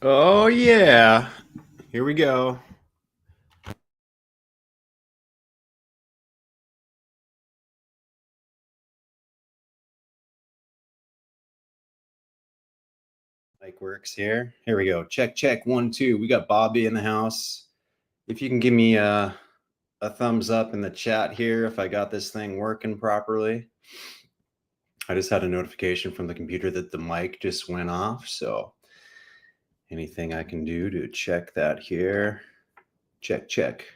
Oh, yeah. Here we go. Mic works here. Here we go. Check, check. 1, 2. We got Bobby in the house. If you can give me a thumbs up in the chat here if I got this thing working properly. I just had a notification from the computer that the mic just went off. So anything I can do to check that here. Check, check.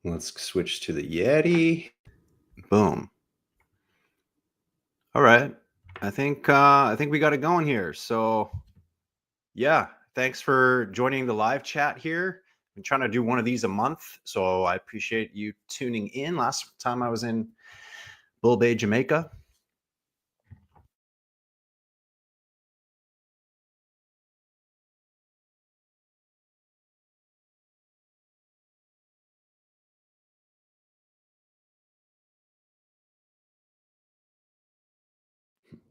Let's switch to the Yeti. Boom. All right. I think we got it going here. So yeah, thanks for joining the live chat here. I'm trying to do one of these a month, so I appreciate you tuning in. Last time I was in Bull Bay, Jamaica.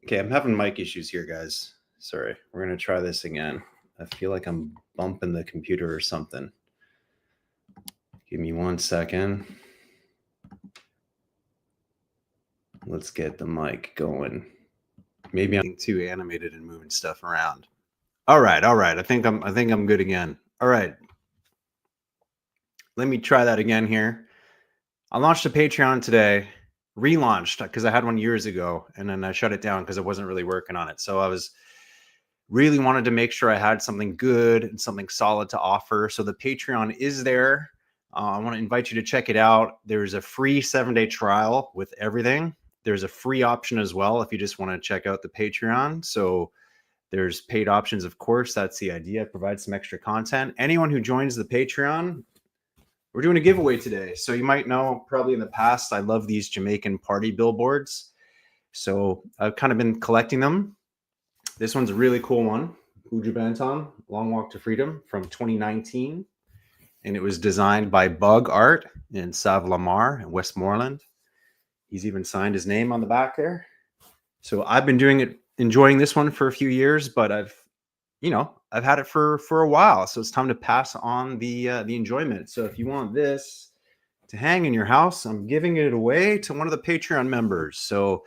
Okay, I'm having mic issues here, guys. Sorry, we're gonna try this again. I feel like I'm bumping the computer or something. Give me 1 second. Let's get the mic going. Maybe I'm too animated and moving stuff around. All right. I think I'm good again. All right. Let me try that again here. I launched a Patreon today, relaunched because I had one years ago, and then I shut it down because I wasn't really working on it. So I was really wanted to make sure I had something good and something solid to offer. So the Patreon is there. I want to invite you to check it out. There's a free 7-day trial with everything. There's a free option as well if you just want to check out the Patreon. So there's paid options, of course. That's the idea. Provide some extra content. Anyone who joins the Patreon, we're doing a giveaway today. So you might know probably in the past, I love these Jamaican party billboards. So I've kind of been collecting them. This one's a really cool one. Buju Banton, Long Walk to Freedom from 2019. And it was designed by Bug Art in Sav-la-Mar in Westmoreland. He's even signed his name on the back there. So I've been enjoying this one for a few years, but I've had it for a while. So it's time to pass on the enjoyment. So if you want this to hang in your house, I'm giving it away to one of the Patreon members. So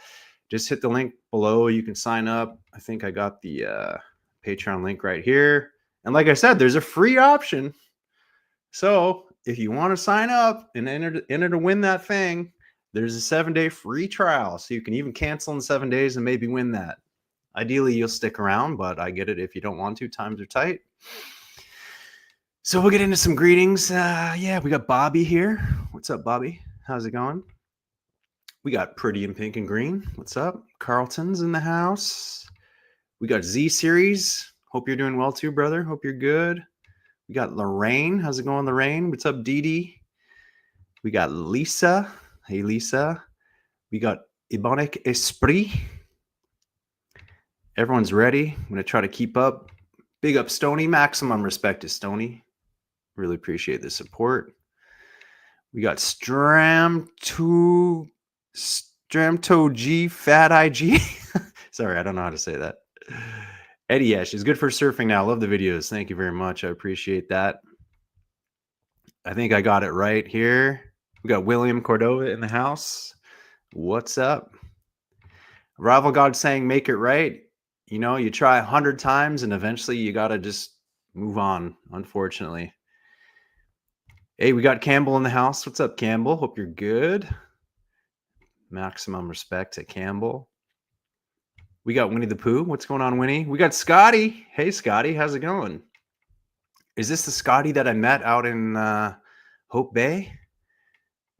just hit the link below. You can sign up. I think I got the Patreon link right here. And like I said, there's a free option. So if you want to sign up and enter to win that thing, there's a 7-day free trial. So you can even cancel in 7 days and maybe win that. Ideally, you'll stick around, but I get it if you don't want to. Times are tight. So we'll get into some greetings. Yeah, we got Bobby here. What's up, Bobby? How's it going? We got Pretty in Pink and Green. What's up? Carlton's in the house. We got Z Series. Hope you're doing well too, brother. Hope you're good. We got Lorraine. How's it going, Lorraine? What's up, Dee Dee? We got Lisa. Hey, Lisa. We got Ebonic Esprit. Everyone's ready. I'm going to try to keep up. Big up, Stony. Maximum respect to Stony. Really appreciate the support. We got Stramto G Fat IG. Sorry, I don't know how to say that. Eddie Ash is good for surfing now. Love the videos. Thank you very much. I appreciate that. I think I got it right here. We got William Cordova in the house. What's up? Rival God saying make it right. You know, you try 100 times and eventually you got to just move on, unfortunately. Hey, we got Campbell in the house. What's up, Campbell? Hope you're good. Maximum respect to Campbell. We got Winnie the Pooh. What's going on, Winnie? We got Scotty. Hey, Scotty. How's it going? Is this the Scotty that I met out in Hope Bay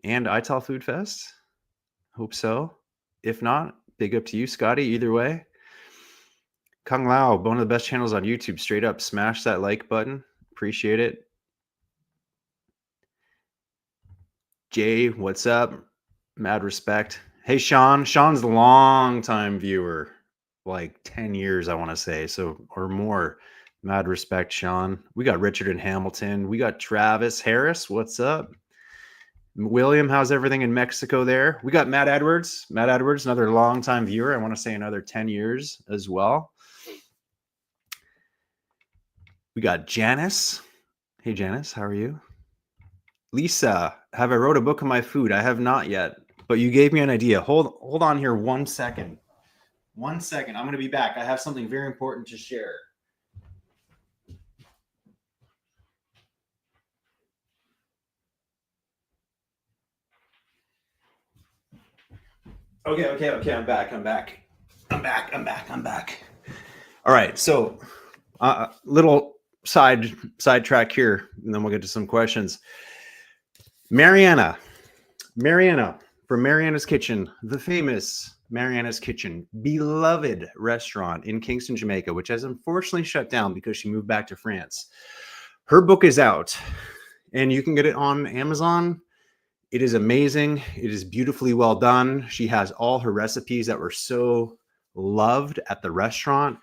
and Ital Food Fest? Hope so. If not, big up to you, Scotty. Either way. Kung Lao, one of the best channels on YouTube. Straight up, smash that like button. Appreciate it. Jay, what's up? Mad respect. Hey, Sean. Sean's a long-time viewer, like 10 years, I want to say, so or more. Mad respect, Sean. We got Richard in Hamilton. We got Travis Harris. What's up? William, how's everything in Mexico there? We got Matt Edwards. Matt Edwards, another long-time viewer. I want to say another 10 years as well. We got Janice. Hey, Janice, how are you? Lisa, have I wrote a book on my food? I have not yet, but you gave me an idea. Hold on here 1 second. 1 second. I'm going to be back. I have something very important to share. Okay. I'm back. All right. So, little sidetrack here, and then we'll get to some questions. Mariana from Mariana's Kitchen, the famous Mariana's Kitchen, beloved restaurant in Kingston, Jamaica, which has unfortunately shut down because she moved back to France. Her book is out, and you can get it on Amazon. It is amazing. It is beautifully well done. She has all her recipes that were so loved at the restaurant.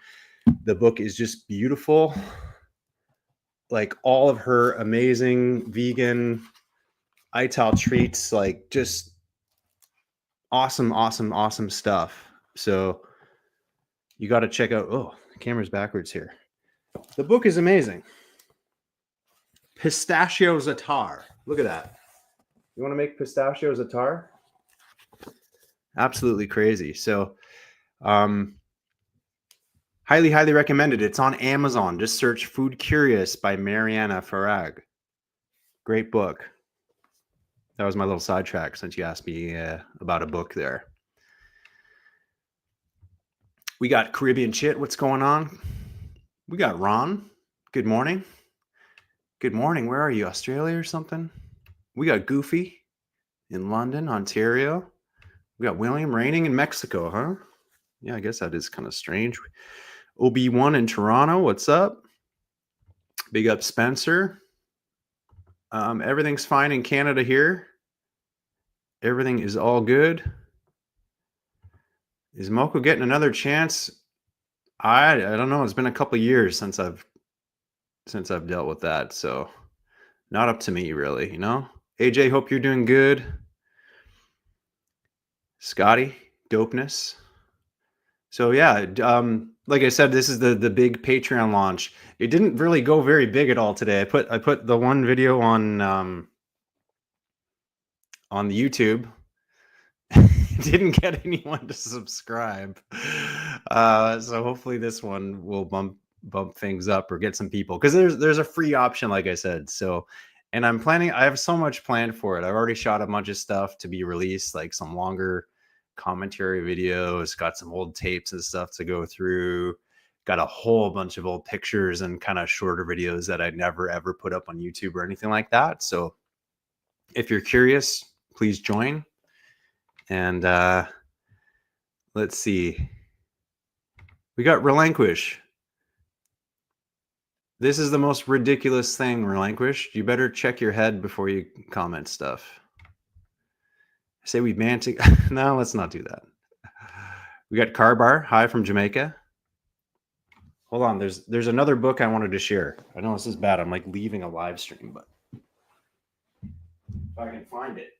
The book is just beautiful. Like all of her amazing vegan ITAL treats, like just awesome stuff. So you got to check out. Oh, the camera's backwards here. The book is amazing. Pistachio Zatar. Look at that. You want to make pistachio Zatar? Absolutely crazy. So, highly recommended. It's on Amazon. Just search Food Curious by Mariana Farag. Great book. That was my little sidetrack since you asked me about a book there. We got Caribbean Chit. What's going on? We got Ron. Good morning. Good morning. Where are you? Australia or something? We got Goofy in London, Ontario. We got William reigning in Mexico, huh? Yeah, I guess that is kind of strange. OB1 in Toronto. What's up? Big up Spencer. Everything's fine in Canada here. Everything is all good. Is Moko getting another chance? I don't know. It's been a couple of years since I've dealt with that, so not up to me really, you know. AJ, hope you're doing good. Scotty, dopeness. So yeah, like I said, this is the big Patreon launch. It didn't really go very big at all today. I put the one video on the YouTube. Didn't get anyone to subscribe. So hopefully this one will bump things up or get some people, because there's a free option, like I said. So, and I have so much planned for it. I've already shot a bunch of stuff to be released, like some longer commentary videos, got some old tapes and stuff to go through, got a whole bunch of old pictures and kind of shorter videos that I'd never ever put up on YouTube or anything like that. So if you're curious, please join. And let's see. We got Relinquish. This is the most ridiculous thing, Relinquish. You better check your head before you comment stuff. I say we ban to... No, let's not do that. We got Carbar. Hi from Jamaica. Hold on. There's another book I wanted to share. I know this is bad. I'm like leaving a live stream, but if I can find it.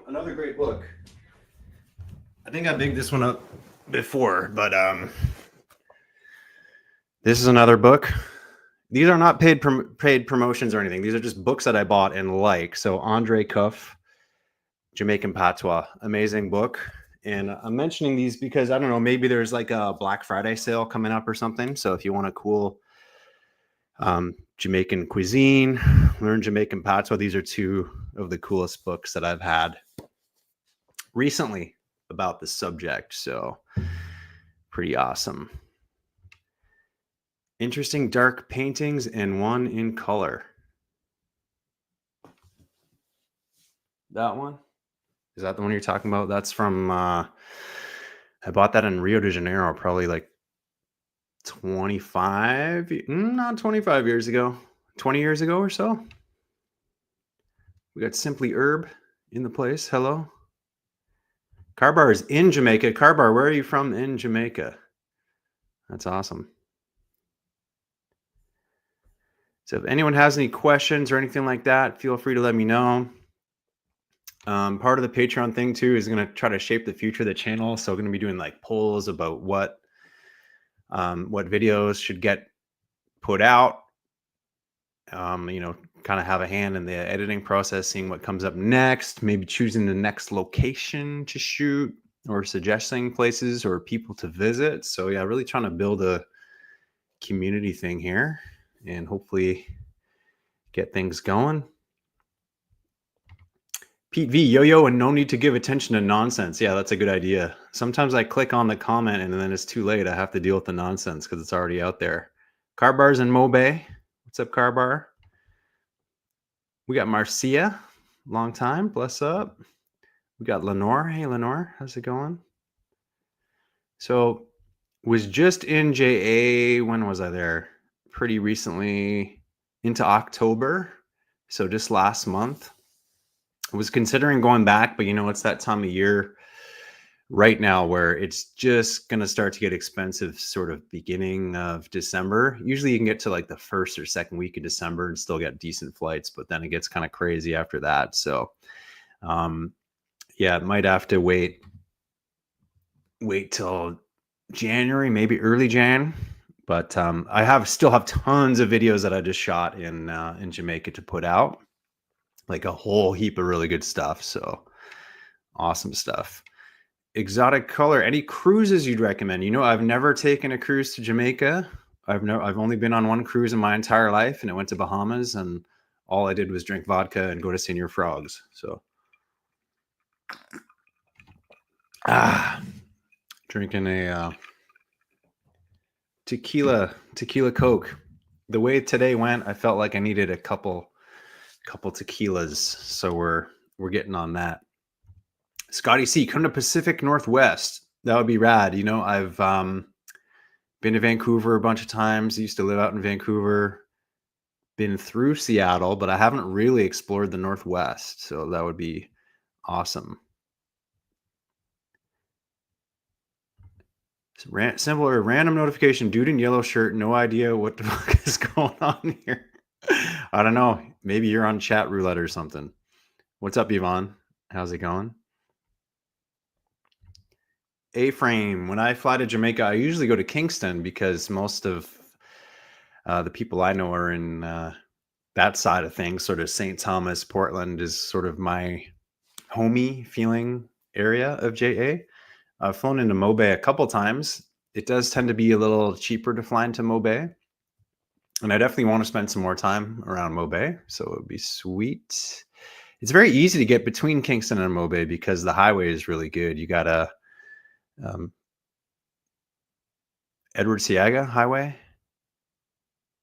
Another great book. I think I bigged this one up before, but this is another book. These are not paid promotions or anything. These are just books that I bought and like. So Andre Cuff, Jamaican Patois, amazing book. And I'm mentioning these because I don't know, maybe there's like a Black Friday sale coming up or something. So if you want a cool Jamaican cuisine, learn Jamaican Patois, these are two of the coolest books that I've had recently about the subject. So pretty awesome. Interesting dark paintings and one in color. That one? Is that the one you're talking about? That's from, I bought that in Rio de Janeiro, probably like not 25 years ago, 20 years ago or so. We got Simply Herb in the place. Hello. Carbar is in Jamaica. Carbar, where are you from in Jamaica? That's awesome. So if anyone has any questions or anything like that, feel free to let me know. Part of the Patreon thing too is going to try to shape the future of the channel. So we're going to be doing like polls about what videos should get put out. Kind of have a hand in the editing process, seeing what comes up next, maybe choosing the next location to shoot or suggesting places or people to visit. So yeah, really trying to build a community thing here and hopefully get things going. Pete V, yo, and no need to give attention to nonsense. Yeah, that's a good idea. Sometimes I click on the comment and then it's too late. I have to deal with the nonsense because it's already out there. Car Bars in Mobay. What's up, Car Bar? We got Marcia, long time, bless up. We got Lenore. Hey, Lenore, how's it going? So, was just in JA. When was I there? Pretty recently, into October. So just last month. I was considering going back, but it's that time of year right now where it's just going to start to get expensive sort of beginning of December. Usually you can get to like the first or second week of December and still get decent flights, but then it gets kind of crazy after that. So yeah, might have to wait till January, maybe early Jan. But I still have tons of videos that I just shot in Jamaica to put out, like a whole heap of really good stuff. So awesome stuff. Exotic color. Any cruises you'd recommend? I've never taken a cruise to Jamaica. I've only been on one cruise in my entire life, and it went to Bahamas, and all I did was drink vodka and go to Senior Frogs. So, drinking a tequila Coke. The way today went, I felt like I needed a couple tequilas, so we're getting on that. Scotty C, come to Pacific Northwest. That would be rad. I've been to Vancouver a bunch of times. I used to live out in Vancouver. Been through Seattle, but I haven't really explored the Northwest. So that would be awesome. Simple or random notification. Dude in yellow shirt. No idea what the fuck is going on here. I don't know. Maybe you're on chat roulette or something. What's up, Yvonne? How's it going? A-frame. When I fly to Jamaica, I usually go to Kingston because most of the people I know are in that side of things. Sort of St. Thomas, Portland is sort of my homey feeling area of JA. I've flown into Mobay a couple times. It does tend to be a little cheaper to fly into Mobay. And I definitely want to spend some more time around Mobay. So it would be sweet. It's very easy to get between Kingston and Mobay because the highway is really good. You got a Edward Siaga Highway.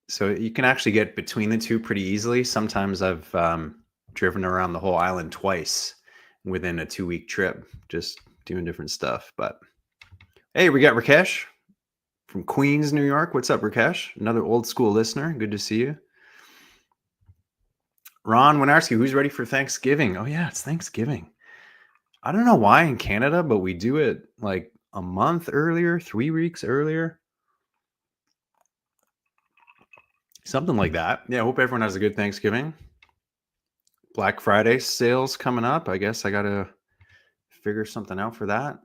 So you can actually get between the two pretty easily. Sometimes I've driven around the whole island twice within a 2-week trip, just doing different stuff. But hey, we got Rakesh from Queens, New York. What's up, Rakesh? Another old school listener. Good to see you. Ron Winarski, who's ready for Thanksgiving? Oh yeah, it's Thanksgiving. I don't know why in Canada, but we do it like a month earlier, 3 weeks earlier. Something like that. Yeah, I hope everyone has a good Thanksgiving. Black Friday sales coming up. I guess I got to figure something out for that.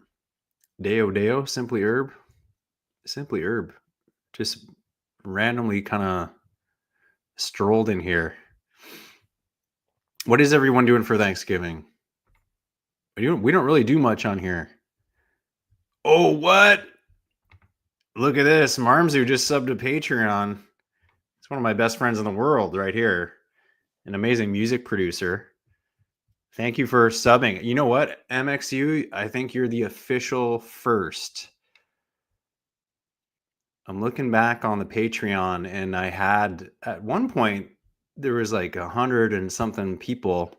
Deo, Simply Herb. Just randomly kind of strolled in here. What is everyone doing for Thanksgiving? We don't really do much on here. Oh, what? Look at this. Marmzu just subbed to Patreon. It's one of my best friends in the world right here. An amazing music producer. Thank you for subbing. You know what, MXU? I think you're the official first. I'm looking back on the Patreon, and I had at one point there was like 100 and something people,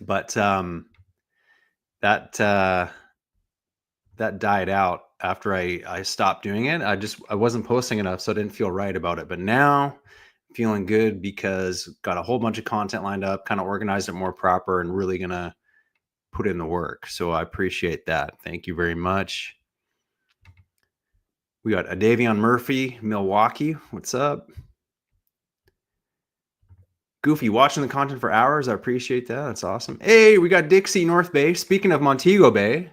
but that died out after I stopped doing it. I wasn't posting enough, so I didn't feel right about it. But now feeling good because got a whole bunch of content lined up, kind of organized it more proper, and really gonna put in the work. So I appreciate that. Thank you very much. We got Davion Murphy, Milwaukee. What's up? Goofy, watching the content for hours. I appreciate that. That's awesome. Hey, we got Dixie North Bay. Speaking of Montego Bay,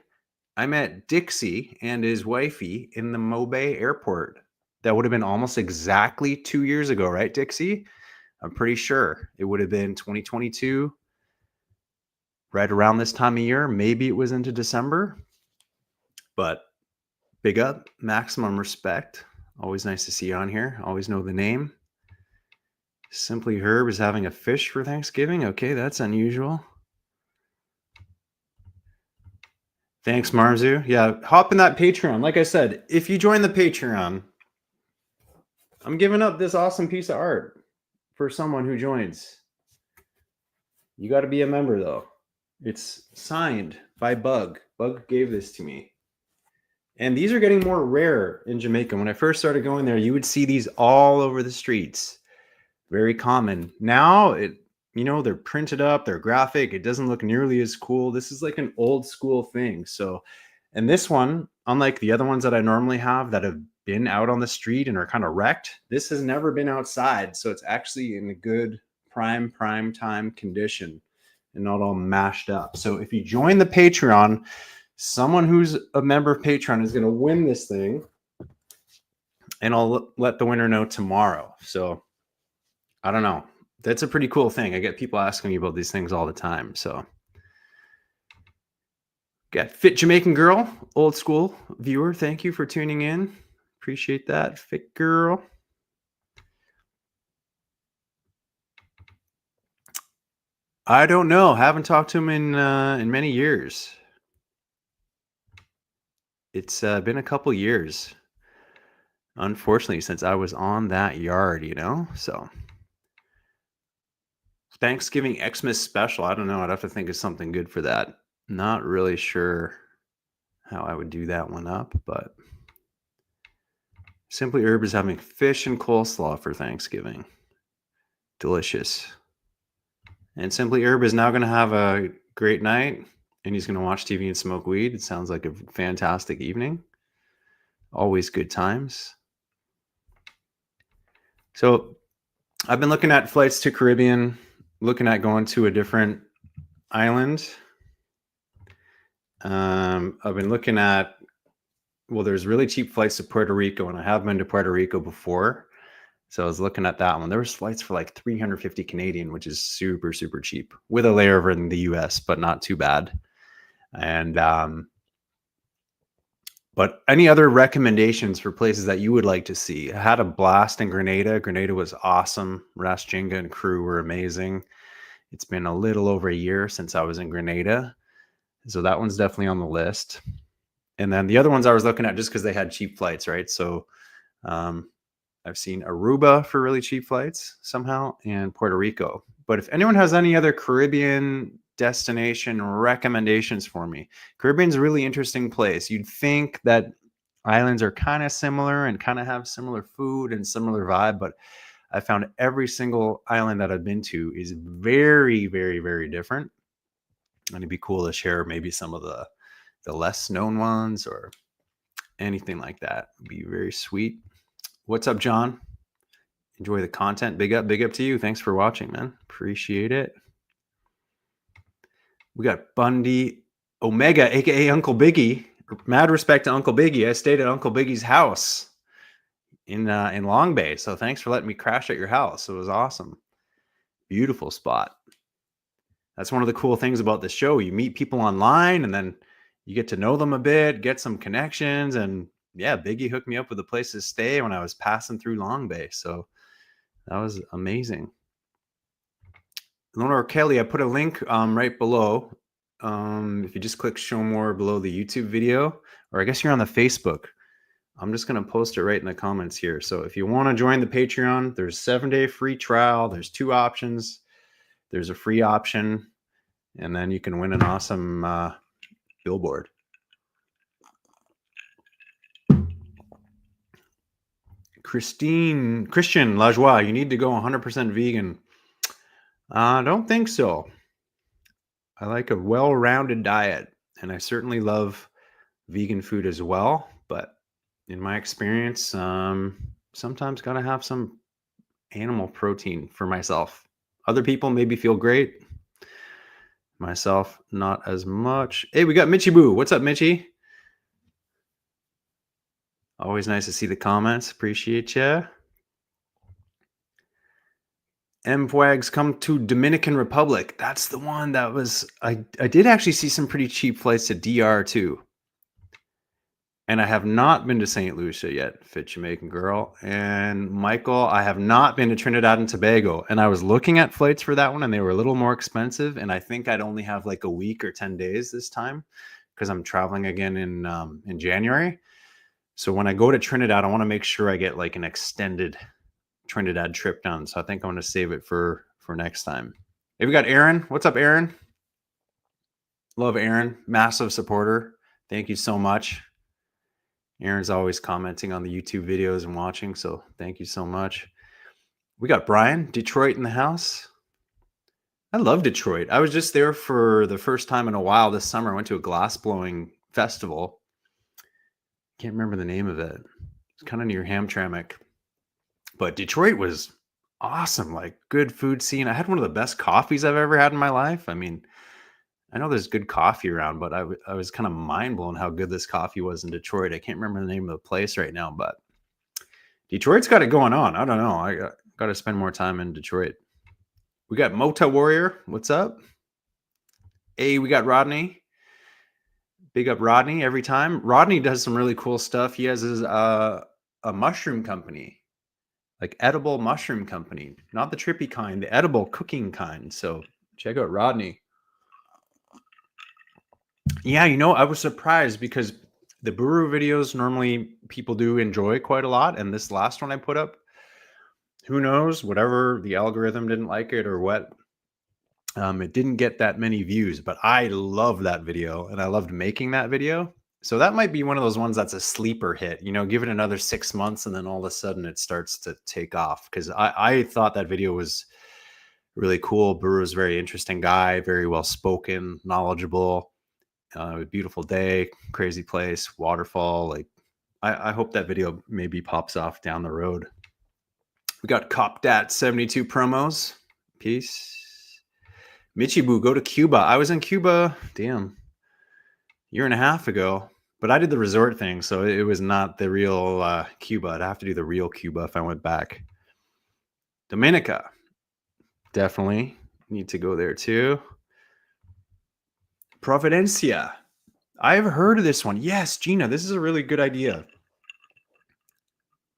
I met Dixie and his wifey in the Mobay airport. That would have been almost exactly 2 years ago, right, Dixie? I'm pretty sure it would have been 2022, right around this time of year. Maybe it was into December, but big up, maximum respect. Always nice to see you on here. Always know the name. Simply Herb is having a fish for Thanksgiving. Okay, that's unusual. Thanks, Marzu. Yeah, hop in that Patreon. Like I said, if you join the Patreon, I'm giving up this awesome piece of art for someone who joins. You got to be a member, though. It's signed by Bug. Bug gave this to me. And these are getting more rare in Jamaica. When I first started going there, you would see these all over the streets. Very common. Now, they're printed up, they're graphic. It doesn't look nearly as cool. This is like an old school thing. So, and this one, unlike the other ones that I normally have that have been out on the street and are kind of wrecked, this has never been outside. So it's actually in a good prime time condition and not all mashed up. So if you join the Patreon, someone who's a member of Patreon is going to win this thing, and I'll let the winner know tomorrow. So I don't know. That's a pretty cool thing. I get people asking me about these things all the time. So got Fit Jamaican Girl, old school viewer. Thank you for tuning in. Appreciate that, Fit Girl. I don't know. Haven't talked to him in many years. It's been a couple years, unfortunately, since I was on that yard, so Thanksgiving Xmas special. I don't know. I'd have to think of something good for that. Not really sure how I would do that one up, but Simply Herb is having fish and coleslaw for Thanksgiving. Delicious. And Simply Herb is now going to have a great night, and he's going to watch TV and smoke weed. It sounds like a fantastic evening. Always good times. So I've been looking at flights to Caribbean, looking at going to a different island. I've been looking at, there's really cheap flights to Puerto Rico, and I have been to Puerto Rico before. So I was looking at that one. There was flights for like 350 Canadian, which is super, super cheap, with a layover in the US, but not too bad. And, but any other recommendations for places that you would like to see? I had a blast in Grenada. Grenada was awesome. Ras Jinga and crew were amazing. It's been a little over a year since I was in Grenada. So that one's definitely on the list. And then the other ones I was looking at just because they had cheap flights, right? So I've seen Aruba for really cheap flights somehow, and Puerto Rico. But if anyone has any other Caribbean destination recommendations for me, Caribbean's a really interesting place. You'd think that islands are kind of similar and kind of have similar food and similar vibe, but I found every single island that I've been to is very, very, very different. And it'd be cool to share maybe some of the less known ones or anything like that. It'd be very sweet. What's up, John? Enjoy the content. Big up to you. Thanks for watching, man. Appreciate it. We got Bundy Omega, aka Uncle Biggie. Mad respect to Uncle Biggie. I stayed at Uncle Biggie's house in Long Bay. So thanks for letting me crash at your house. It was awesome. Beautiful spot. That's one of the cool things about the show. You meet people online and then you get to know them a bit, get some connections. And yeah, Biggie hooked me up with a place to stay when I was passing through Long Bay. So that was amazing. Lona or Kelly, I put a link right below. If you just click show more below the YouTube video, or I guess you're on the Facebook, I'm just going to post it right in the comments here. So if you want to join the Patreon, there's 7-day free trial. There's 2 options. There's a free option, and then you can win an awesome billboard. Christian Lajoie, you need to go 100% vegan. I don't think so. I like a well-rounded diet, and I certainly love vegan food as well. But in my experience, sometimes gotta have some animal protein for myself. Other people maybe feel great. Myself, not as much. Hey, we got Mitchy Boo. What's up, Mitchy? Always nice to see the comments. Appreciate ya. MPWAGs come to Dominican Republic. That's the one that was... I did actually see some pretty cheap flights to DR too. And I have not been to St. Lucia yet, Fit Jamaican Girl. And Michael, I have not been to Trinidad and Tobago. And I was looking at flights for that one, and they were a little more expensive. And I think I'd only have like a week or 10 days this time because I'm traveling again in January. So when I go to Trinidad, I want to make sure I get like an extended Trinidad trip done. So I think I'm going to save it for next time. Hey, we got Aaron. What's up, Aaron? Love Aaron. Massive supporter. Thank you so much. Aaron's always commenting on the YouTube videos and watching, so thank you so much. We got Brian, Detroit in the house. I love Detroit. I was just there for the first time in a while this summer. I went to a glass blowing festival. Can't remember the name of it. It's kind of near Hamtramck. But Detroit was awesome, like good food scene. I had one of the best coffees I've ever had in my life. I mean, I know there's good coffee around, but I was kind of mind blown how good this coffee was in Detroit. I can't remember the name of the place right now, but Detroit's got it going on. I don't know. I got to spend more time in Detroit. We got Mota Warrior. What's up? Hey, we got Rodney. Big up Rodney every time. Rodney does some really cool stuff. He has his a mushroom company, like edible mushroom company, not the trippy kind, the edible cooking kind. So check out Rodney. Yeah, you know, I was surprised because the Buru videos normally people do enjoy quite a lot. And this last one I put up, who knows, whatever, the algorithm didn't like it or what. It didn't get that many views, but I love that video and I loved making that video. So that might be one of those ones that's a sleeper hit, you know, give it another 6 months and then all of a sudden it starts to take off. Because I thought that video was really cool. Buru's a very interesting guy, very well spoken, knowledgeable. Beautiful day, crazy place, waterfall. Like, I hope that video maybe pops off down the road. We got CopDat 72 promos. Peace. Michibu, go to Cuba. I was in Cuba, damn, year and a half ago, but I did the resort thing, so it was not the real Cuba. I'd have to do the real Cuba if I went back. Dominica, definitely need to go there too. Providencia. I've heard of this one. Yes, Gina, this is a really good idea.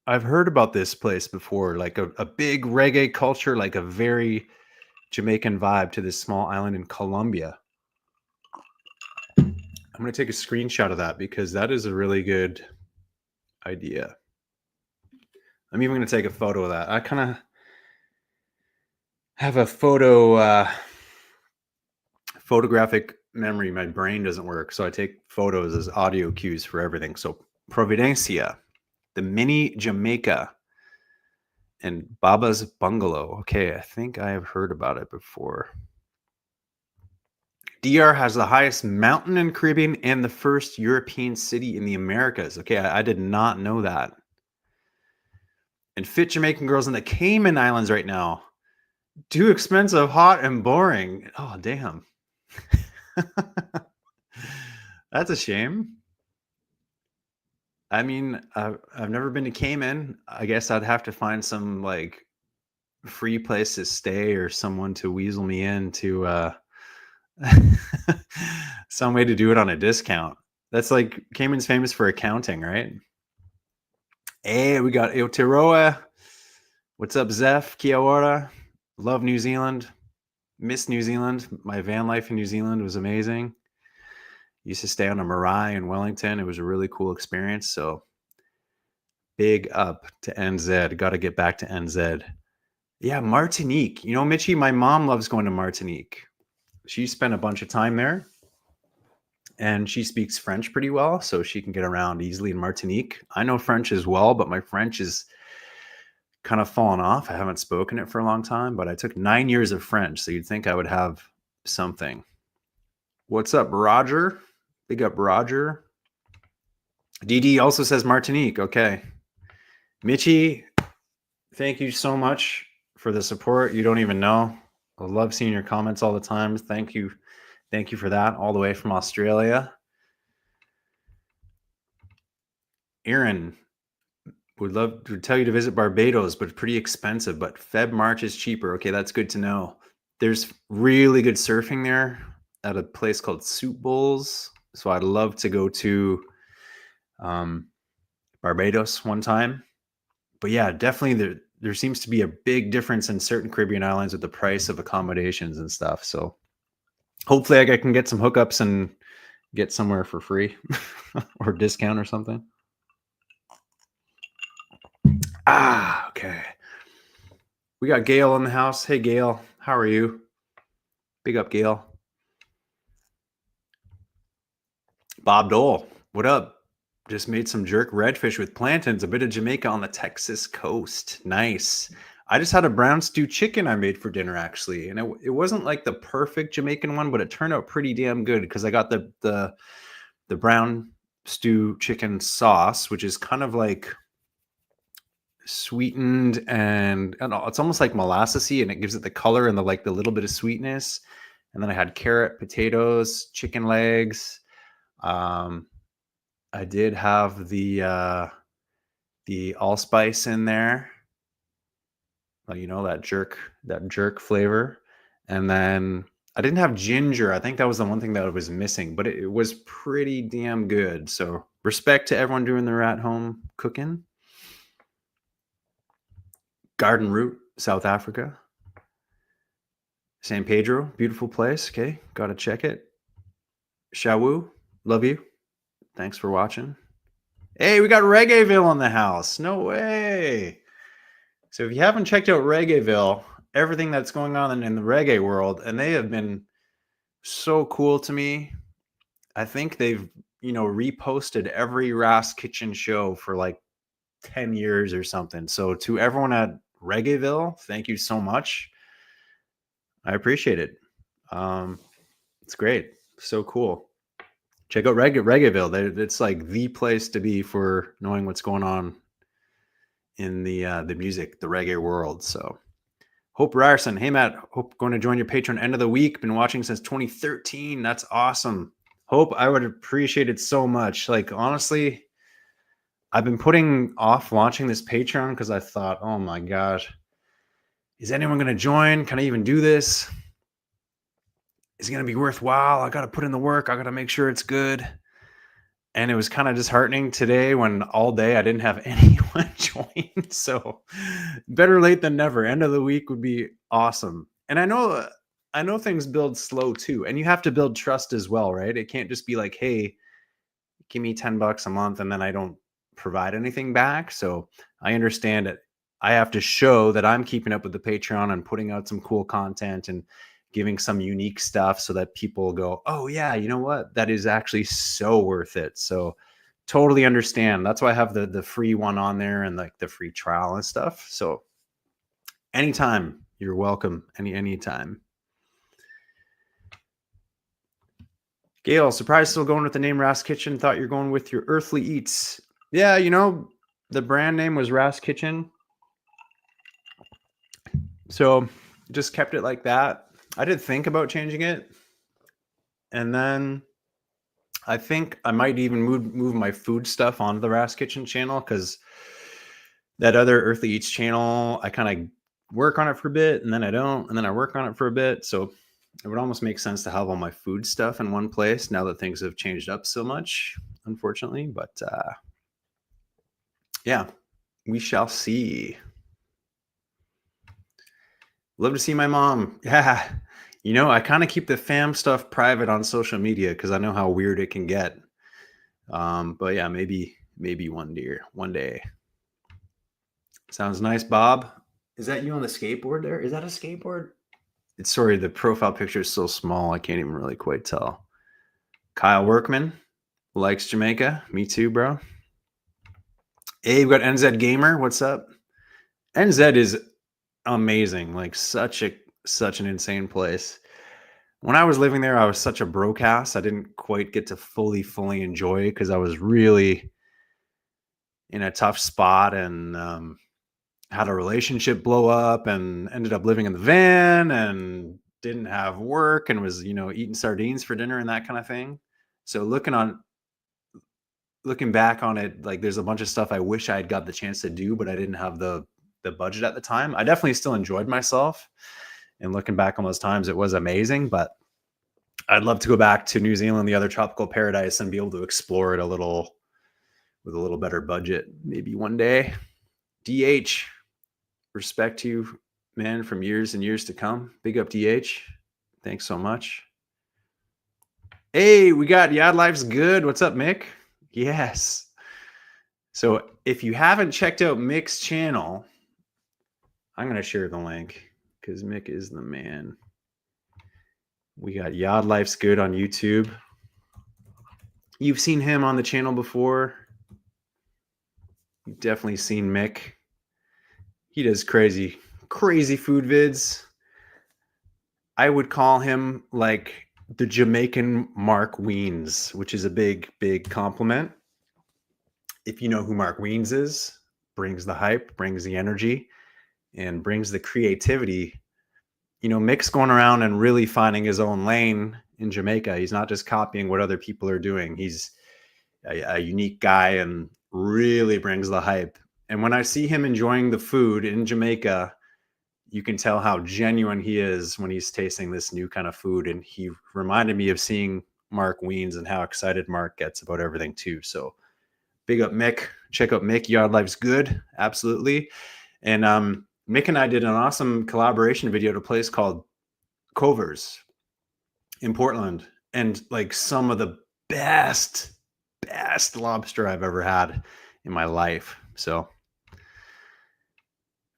I've heard about this place before, like a big reggae culture, like a very Jamaican vibe to this small island in Colombia. I'm going to take a screenshot of that because that is a really good idea. I'm even going to take a photo of that. I kind of have a photographic memory. My brain doesn't work, so I take photos as audio cues for everything. So Providencia, the mini Jamaica, and Baba's Bungalow. Okay, I think I have heard about it before. DR has the highest mountain in Caribbean and the first European city in the Americas. Okay, I did not know that. And Fit Jamaican Girls in the Cayman Islands right now. Too expensive, hot, and boring. Oh, damn. That's a shame. I mean, I've never been to Cayman. I guess I'd have to find some like free place to stay or someone to weasel me into some way to do it on a discount. That's like Cayman's famous for accounting, right? Hey, we got Aotearoa. What's up, Zeph? Kia ora. Love New Zealand. Miss New Zealand. My van life in New Zealand was amazing. Used to stay on a Marae in Wellington. It was a really cool experience. So big up to NZ. Got to get back to NZ. Yeah, Martinique. You know, Mitchie, my mom loves going to Martinique. She spent a bunch of time there. And she speaks French pretty well, so she can get around easily in Martinique. I know French as well, but my French is kind of fallen off. I haven't spoken it for a long time, but I took 9 years of French, so you'd think I would have something. What's up, Roger? Big up, Roger. DD also says Martinique. Okay. Mitchie, thank you so much for the support. You don't even know. I love seeing your comments all the time. Thank you. Thank you for that, all the way from Australia. Aaron would love to tell you to visit Barbados, but it's pretty expensive. But March is cheaper. Okay, that's good to know. There's really good surfing there at a place called Soup Bowls. So I'd love to go to Barbados one time. But yeah, definitely there seems to be a big difference in certain Caribbean islands with the price of accommodations and stuff. So hopefully I can get some hookups and get somewhere for free or discount or something. Okay. We got Gail in the house. Hey, Gail. How are you? Big up, Gail. Bob Dole. What up? Just made some jerk redfish with plantains, a bit of Jamaica on the Texas coast. Nice. I just had a brown stew chicken I made for dinner, actually. And it wasn't like the perfect Jamaican one, but it turned out pretty damn good because I got the brown stew chicken sauce, which is kind of like sweetened and it's almost like molassesy, and it gives it the color and the little bit of sweetness. And then I had carrot, potatoes, chicken legs. I did have the allspice in there. Well, you know, that jerk flavor. And then I didn't have ginger. I think that was the one thing that was missing, but it was pretty damn good. So respect to everyone doing their at-home cooking. Garden Route, South Africa. San Pedro, beautiful place. Okay, got to check it. Shawu, love you. Thanks for watching. Hey, we got Reggaeville in the house. No way. So if you haven't checked out Reggaeville, everything that's going on in the reggae world, and they have been so cool to me. I think they've, reposted every Ras Kitchen show for like 10 years or something. So to everyone at Reggaeville, thank you so much. I appreciate it. It's great. So cool. Check out Reggaeville. It's like the place to be for knowing what's going on in the music, the reggae world. So Hope Ryerson. Hey, Matt. Hope going to join your Patreon end of the week. Been watching since 2013. That's awesome. Hope, I would appreciate it so much. Like, honestly, I've been putting off launching this Patreon because I thought, oh my gosh, is anyone going to join? Can I even do this? Is it going to be worthwhile? I got to put in the work. I got to make sure it's good. And it was kind of disheartening today when all day I didn't have anyone join. So better late than never. End of the week would be awesome. And I know things build slow too. And you have to build trust as well, right? It can't just be like, hey, give me $10 a month and then I don't provide anything back. So I understand it. I have to show that I'm keeping up with the Patreon and putting out some cool content and giving some unique stuff so that people go, oh yeah, you know what? That is actually so worth it. So totally understand. That's why I have the free one on there and like the free trial and stuff. So anytime, you're welcome. Anytime. Gail, surprised still going with the name Ras Kitchen. Thought you're going with your earthly eats. Yeah, the brand name was Ras Kitchen. So just kept it like that. I did think about changing it. And then I think I might even move my food stuff onto the Ras Kitchen channel, because that other Earthly Eats channel, I kind of work on it for a bit and then I don't, and then I work on it for a bit. So it would almost make sense to have all my food stuff in one place now that things have changed up so much, unfortunately. But yeah, we shall see. Love to see my mom. Yeah. I kind of keep the fam stuff private on social media because I know how weird it can get. But yeah, maybe one day. Sounds nice, Bob. Is that you on the skateboard there? Is that a skateboard? Sorry, the profile picture is so small, I can't even really quite tell. Kyle Workman likes Jamaica. Me too, bro. Hey, we've got NZ Gamer. What's up? NZ is amazing. Like such an insane place. When I was living there, I was such a broke ass. I didn't quite get to fully enjoy because I was really in a tough spot, and had a relationship blow up and ended up living in the van and didn't have work and was, eating sardines for dinner and that kind of thing. So looking back on it, like there's a bunch of stuff I wish I had got the chance to do, but I didn't have the budget at the time. I definitely still enjoyed myself. And looking back on those times, it was amazing, but I'd love to go back to New Zealand, the other tropical paradise, and be able to explore it a little with a little better budget, maybe one day. DH, respect to you, man, from years and years to come. Big up, DH. Thanks so much. Hey, we got Yad Life's Good. What's up, Mick? Yes. So if you haven't checked out Mick's channel, I'm going to share the link because Mick is the man. We got Yad Life's Good on YouTube. You've seen him on the channel before. You've definitely seen Mick. He does crazy food vids. I would call him like the Jamaican Mark Wiens, which is a big compliment. If you know who Mark Wiens is, brings the hype, brings the energy, and brings the creativity. Mick's going around and really finding his own lane in Jamaica. He's not just copying what other people are doing. He's a unique guy and really brings the hype. And when I see him enjoying the food in Jamaica, you can tell how genuine he is when he's tasting this new kind of food. And he reminded me of seeing Mark Wiens and how excited Mark gets about everything too. So big up Mick. Check out Mick. Yard Life's Good. Absolutely. And Mick and I did an awesome collaboration video at a place called Covers in Portland. And like some of the best lobster I've ever had in my life. So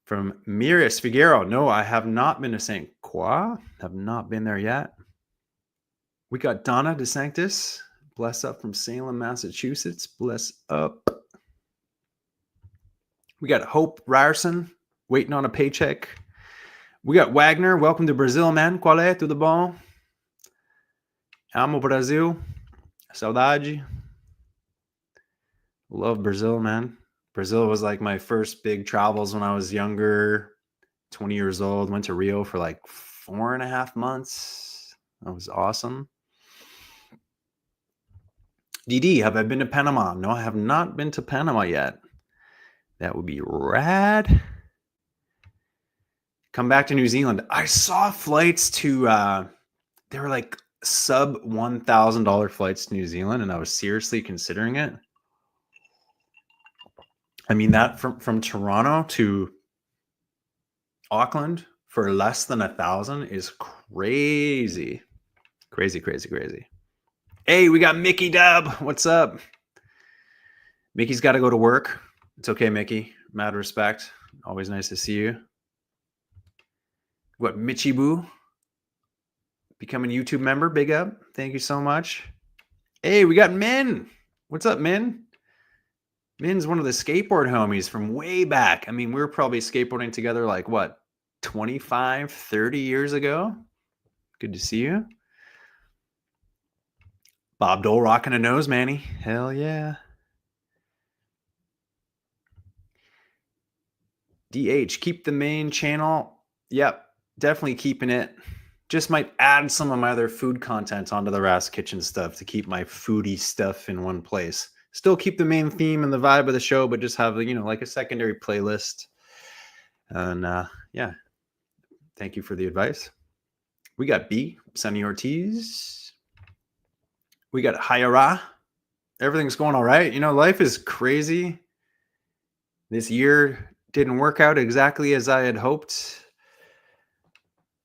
from Miris Figueroa, no, I have not been to St. Croix. Have not been there yet. We got Donna DeSanctis. Bless up from Salem, Massachusetts. Bless up. We got Hope Ryerson waiting on a paycheck. We got Wagner. Welcome to Brazil, man. Qual é? Tudo bom? Amo Brasil. Saudade. Love Brazil, man. Brazil was like my first big travels when I was younger, 20 years old. Went to Rio for like 4.5 months. That was awesome. DD, have I been to Panama? No, I have not been to Panama yet. That would be rad. Come back to New Zealand. I saw flights to, they were like sub $1,000 flights to New Zealand, and I was seriously considering it. I mean, that from Toronto to Auckland for less than 1,000 is crazy. Crazy. Hey, we got Mickey Dub. What's up? Mickey's got to go to work. It's okay, Mickey. Mad respect. Always nice to see you. What, Michibu? Becoming a YouTube member. Big up. Thank you so much. Hey, we got Min. What's up, Min? Min's one of the skateboard homies from way back. I mean, we were probably skateboarding together like, what, 25, 30 years ago? Good to see you. Bob Dole rocking a nose, Manny. Hell yeah. DH, keep the main channel. Yep, definitely keeping it. Just might add some of my other food content onto the Ras Kitchen stuff to keep my foodie stuff in one place. Still keep the main theme and the vibe of the show, but just have, like a secondary playlist. And yeah, thank you for the advice. We got B, Sunny Ortiz. We got Hayara. Everything's going all right. Life is crazy. This year didn't work out exactly as I had hoped.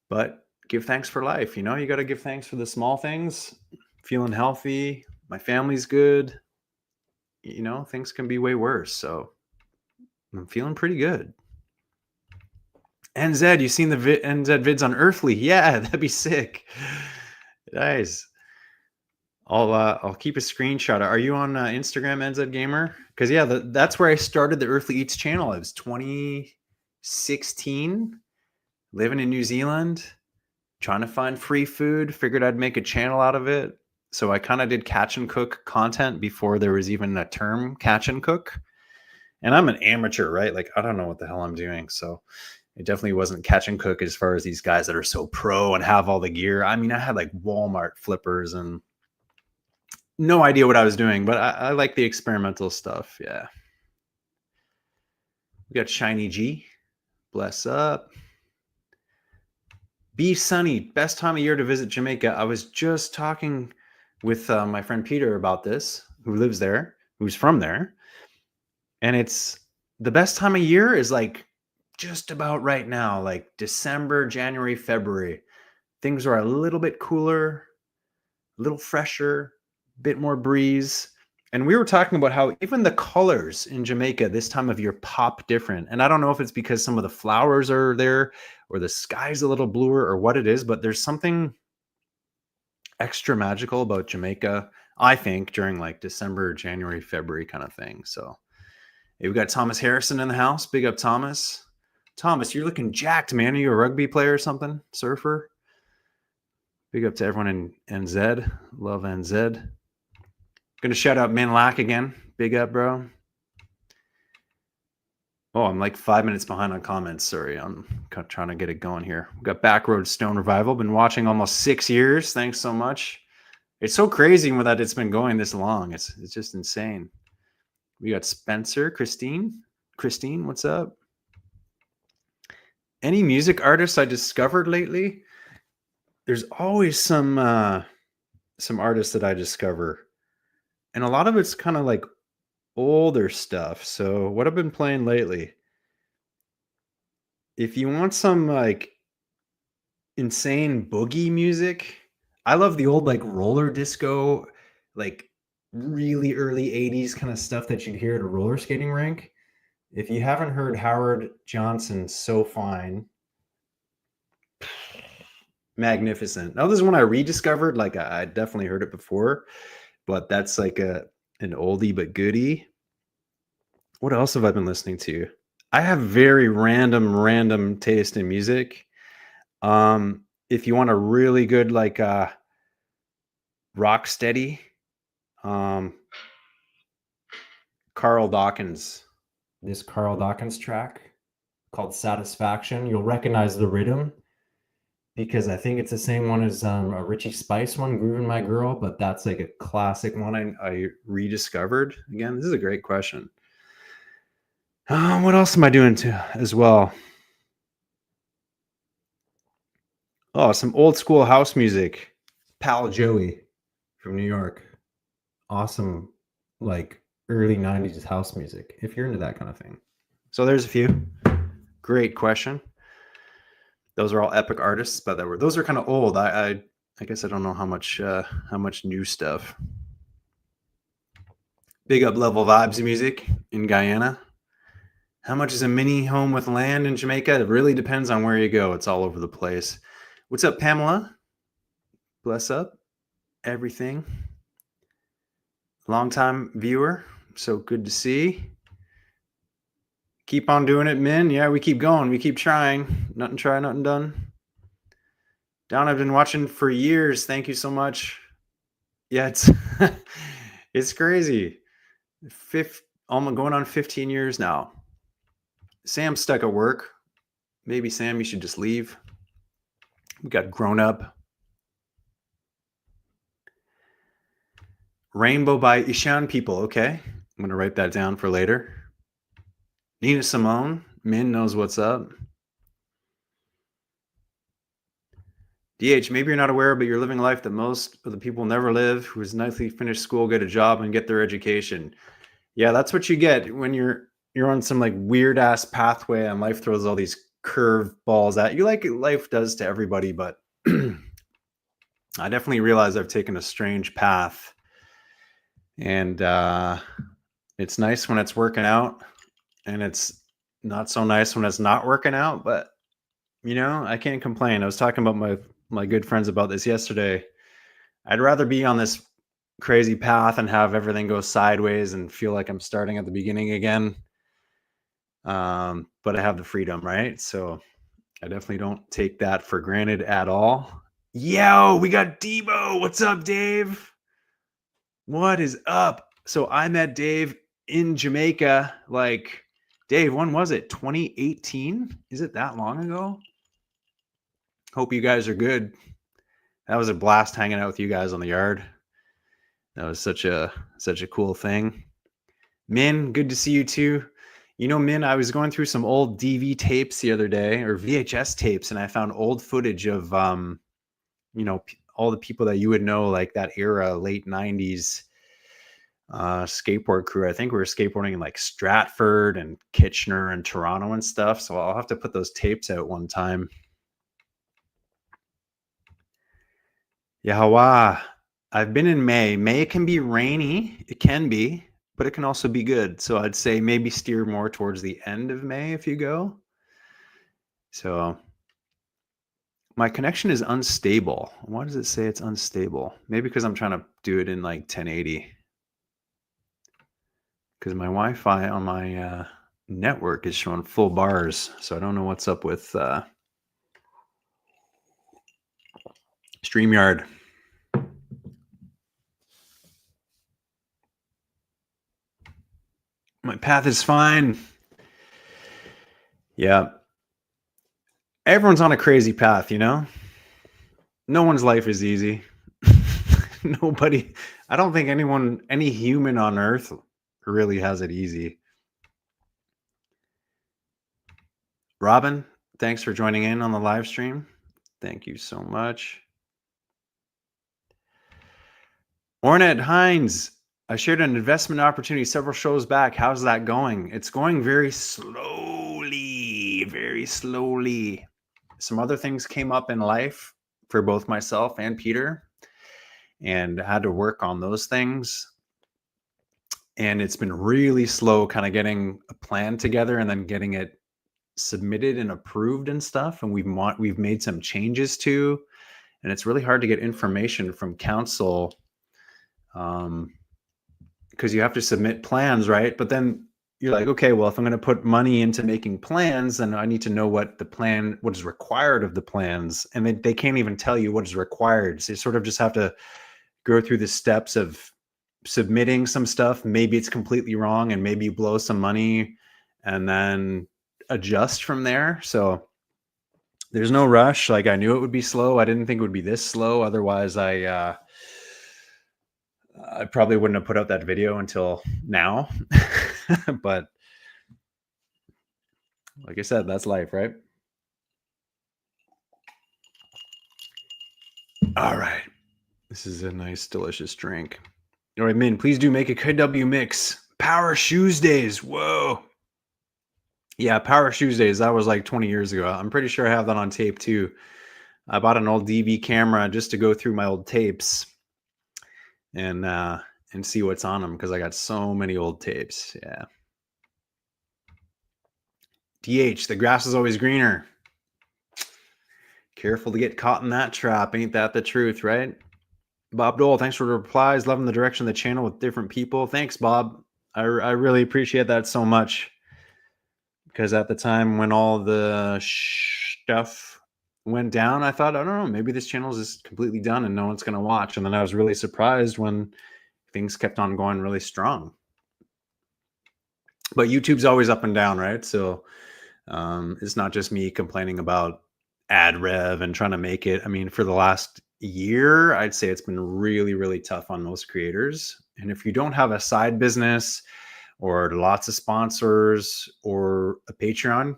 But give thanks for life. You got to give thanks for the small things. Feeling healthy. My family's good. Things can be way worse. So I'm feeling pretty good. NZ, you seen the NZ vids on Earthly? Yeah, that'd be sick. Nice. I'll keep a screenshot. Are you on Instagram, NZ Gamer? Because yeah, that's where I started the Earthly Eats channel. It was 2016, living in New Zealand, trying to find free food. Figured I'd make a channel out of it. So I kind of did catch and cook content before there was even a term catch and cook. And I'm an amateur, right? Like I don't know what the hell I'm doing. So it definitely wasn't catch and cook as far as these guys that are so pro and have all the gear. I mean, I had like Walmart flippers and no idea what I was doing, but I like the experimental stuff. Yeah. We got Shiny G. Bless up. Be sunny. Best time of year to visit Jamaica. I was just talking with my friend Peter about this, who lives there, who's from there. And it's the best time of year is like just about right now, like December, January, February. Things are a little bit cooler, a little fresher, a bit more breeze. And we were talking about how even the colors in Jamaica this time of year pop different. And I don't know if it's because some of the flowers are there or the sky's a little bluer or what it is, but there's something extra magical about Jamaica, I think, during like December, January, February kind of thing. So hey, we got Thomas Harrison in the house. Big up, Thomas. Thomas, you're looking jacked, man. Are you a rugby player or something? Surfer? Big up to everyone in NZ. Love NZ. Gonna shout out Minlac again. Big up, bro. Oh, I'm like 5 minutes behind on comments. Sorry, I'm trying to get it going here. We got Backroad Stone Revival. Been watching almost 6 years. Thanks so much. It's so crazy that it's been going this long. It's just insane. We got Spencer, Christine. Christine, what's up? Any music artists I discovered lately? There's always some artists that I discover. And a lot of it's kind of like older stuff. So what I've been playing lately, if you want some like insane boogie music, I love the old like roller disco, like really early 80s kind of stuff that you'd hear at a roller skating rink. If you haven't heard Howard Johnson's So Fine, magnificent. Now this is one I rediscovered. Like I definitely heard it before, but that's like an oldie but goodie. What else have I been listening to? I have very random taste in music. If you want a really good like rock steady, Carl Dawkins. This Carl Dawkins track called Satisfaction. You'll recognize the rhythm because I think it's the same one as a Richie Spice one, Groovin' My Girl, but that's like a classic one I rediscovered. Again, this is a great question. What else am I doing as well? Oh, some old school house music. Pal Joey from New York. Awesome, like early 90s house music, if you're into that kind of thing. So there's a few. Great question. Those are all epic artists, but those are kind of old. I guess I don't know how much new stuff. Big up Level Vibes music in Guyana. How much is a mini home with land in Jamaica? It really depends on where you go. It's all over the place. What's up, Pamela? Bless up. Everything. Long-time viewer. So good to see. Keep on doing it, Min. Yeah, we keep going. We keep trying. Nothing try, nothing done. Don, I've been watching for years. Thank you so much. Yeah, it's crazy. Almost going on 15 years now. Sam's stuck at work. Maybe Sam, you should just leave. We got Grown Up. Rainbow by Ishan People. Okay. I'm going to write that down for later. Nina Simone. Min knows what's up. DH, maybe you're not aware, but you're living a life that most of the people never live, who has nicely finished school, get a job, and get their education. Yeah, that's what you get when you're on some like weird ass pathway and life throws all these curve balls at you, like life does to everybody. But I definitely realize I've taken a strange path, and it's nice when it's working out, and it's not so nice when it's not working out. But you know, I can't complain. I was talking about my good friends about this yesterday. I'd rather be on this crazy path and have everything go sideways and feel like I'm starting at the beginning again. But I have the freedom, right? So I definitely don't take that for granted at all. Yo, we got Debo. What's up, Dave? What is up? So I met Dave in Jamaica, like, Dave, when was it? 2018? Is it that long ago? Hope you guys are good. That was a blast hanging out with you guys on the yard. That was such a cool thing. Min, good to see you too. You know, Min, I was going through some old DV tapes the other day, or VHS tapes, and I found old footage of all the people that you would know, like that era, late 90s skateboard crew. I think we were skateboarding in like Stratford and Kitchener and Toronto and stuff. So I'll have to put those tapes out one time. Yahawa. I've been in May. May can be rainy. It can be, but it can also be good. So I'd say maybe steer more towards the end of May if you go. So my connection is unstable. Why does it say it's unstable? Maybe because I'm trying to do it in like 1080. Because my Wi-Fi on my network is showing full bars. So I don't know what's up with StreamYard. My path is fine. Yeah. Everyone's on a crazy path, you know? No one's life is easy. Nobody, I don't think any human on earth really has it easy. Robin, thanks for joining in on the live stream. Thank you so much. Ornette Hines, I shared an investment opportunity several shows back. How's that going? It's going very slowly, very slowly. Some other things came up in life for both myself and Peter, and I had to work on those things. And it's been really slow kind of getting a plan together and then getting it submitted and approved and stuff. And we've made some changes too. And it's really hard to get information from council because you have to submit plans, right? But then you're like, okay, well, if I'm going to put money into making plans, then I need to know what is required of the plans. And they can't even tell you what is required. So you sort of just have to go through the steps of submitting some stuff. Maybe it's completely wrong and maybe you blow some money and then adjust from there. So there's no rush. Like, I knew it would be slow. I didn't think it would be this slow. Otherwise I probably wouldn't have put out that video until now. But like I said, that's life, right? All right. This is a nice, delicious drink. All right, Min, please do make a KW mix. Power Shoes Days. Whoa. Yeah, Power Shoes Days. That was like 20 years ago. I'm pretty sure I have that on tape too. I bought an old DV camera just to go through my old tapes and see what's on them because I got so many old tapes. Yeah. DH, the grass is always greener. Careful to get caught in that trap. Ain't that the truth, right? Bob Dole, thanks for the replies. Loving the direction of the channel with different people. Thanks, Bob. I really appreciate that so much. Because at the time when all the stuff went down, I thought, I don't know, maybe this channel is just completely done and no one's going to watch. And then I was really surprised when things kept on going really strong. But YouTube's always up and down, right? So it's not just me complaining about ad rev and trying to make it. I mean, for the last year, I'd say it's been really, really tough on most creators. And if you don't have a side business or lots of sponsors or a Patreon,